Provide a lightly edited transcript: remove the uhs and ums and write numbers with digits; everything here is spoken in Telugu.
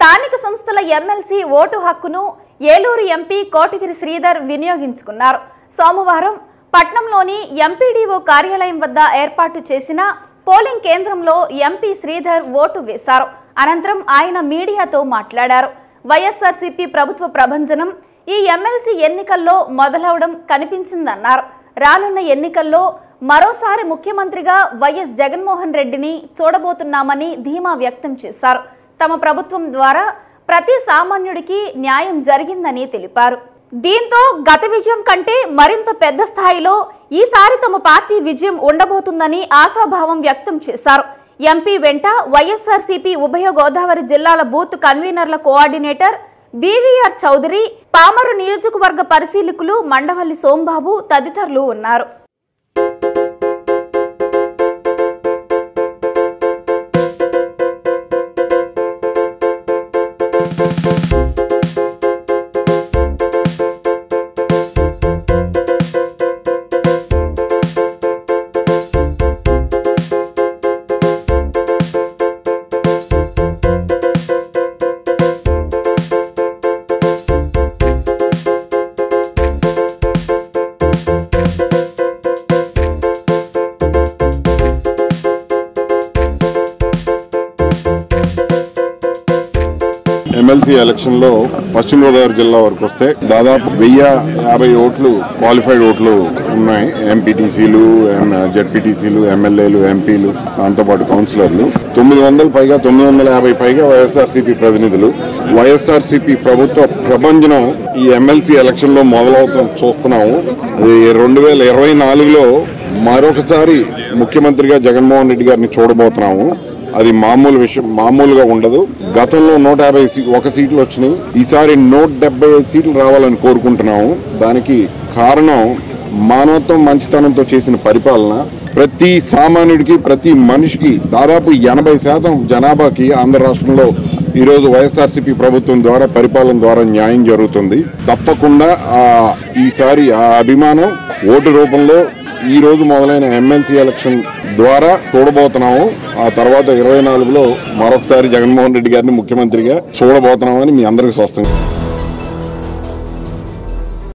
స్థానిక సంస్థల ఎమ్మెల్సీ ఓటు హక్కును ఏలూరు ఎంపీ కోటగిరి శ్రీధర్ వినియోగించుకున్నారు. సోమవారం పట్నంలోని ఎంపీడీఓ కార్యాలయం వద్ద ఏర్పాటు చేసిన పోలింగ్ కేంద్రంలో ఎంపీ శ్రీధర్ ఓటు వేశారు. అనంతరం ఆయన మీడియాతో మాట్లాడారు. వైఎస్ఆర్సీపీ ప్రభుత్వ ప్రభంజనం ఈ ఎమ్మెల్సీ ఎన్నికల్లో మొదలవడం కనిపించిందన్నారు. రానున్న ఎన్నికల్లో మరోసారి ముఖ్యమంత్రిగా వైఎస్ జగన్మోహన్ రెడ్డిని చూడబోతున్నామని ధీమా వ్యక్తం చేశారు. తమ ప్రభుత్వం ద్వారా ప్రతి సామాన్యుడికి న్యాయం జరిగిందని తెలిపారు. దీంతో గత విజయం కంటే మరింత పెద్ద స్థాయిలో ఈసారి తమ పార్టీ విజయం ఉండబోతుందని ఆశాభావం వ్యక్తం చేశారు. ఎంపీ వెంట వైఎస్ఆర్సీపీ ఉభయ గోదావరి జిల్లాల బూత్ కన్వీనర్ల కోఆర్డినేటర్ బీవీఆర్ చౌదరి, పామరు నియోజకవర్గ పరిశీలకులు మండవల్లి సోంబాబు తదితరులు ఉన్నారు. ఎమ్మెల్సీ ఎలక్షన్ లో పశ్చిమ గోదావరి జిల్లా వరకు వస్తే దాదాపు 1050 ఓట్లు క్వాలిఫైడ్ ఓట్లు ఉన్నాయి. ఎంపీటీసీలు, జెడ్పీటీసీలు, ఎమ్మెల్యేలు, ఎంపీలు, దాంతోపాటు కౌన్సిలర్లు 950 పైగా వైఎస్ఆర్సీపీ ప్రతినిధులు. వైఎస్ఆర్సీపీ ప్రభుత్వ ప్రభంజనం ఈ ఎమ్మెల్సీ ఎలక్షన్ లో మొదలవుతాం చూస్తున్నాము. అది 2024లో మరొకసారి ముఖ్యమంత్రిగా జగన్మోహన్ రెడ్డి గారిని చూడబోతున్నాము. అది మామూలు విషయం, మామూలుగా ఉండదు. గతంలో 151 సీట్లు వచ్చినాయి. ఈసారి 175 సీట్లు రావాలని కోరుకుంటున్నాము. దానికి కారణం మానవత్వం, మంచితనంతో చేసిన పరిపాలన. ప్రతి సామాన్యుడికి, ప్రతి మనిషికి దాదాపు 80% జనాభాకి ఆంధ్ర రాష్ట్రంలో ఈరోజు వైఎస్ఆర్సీపీ ప్రభుత్వం ద్వారా, పరిపాలన ద్వారా న్యాయం జరుగుతుంది. తప్పకుండా ఈసారి ఆ అభిమానం ఓటు రూపంలో ఈ రోజు మొదలైన ఎమ్మెల్సీ ఎలక్షన్ ద్వారా చూడబోతున్నాము. ఆ తర్వాత 24లో మరొకసారి జగన్మోహన్ రెడ్డి గారిని ముఖ్యమంత్రిగా చూడబోతున్నామని మీ అందరికీ స్పష్టంగా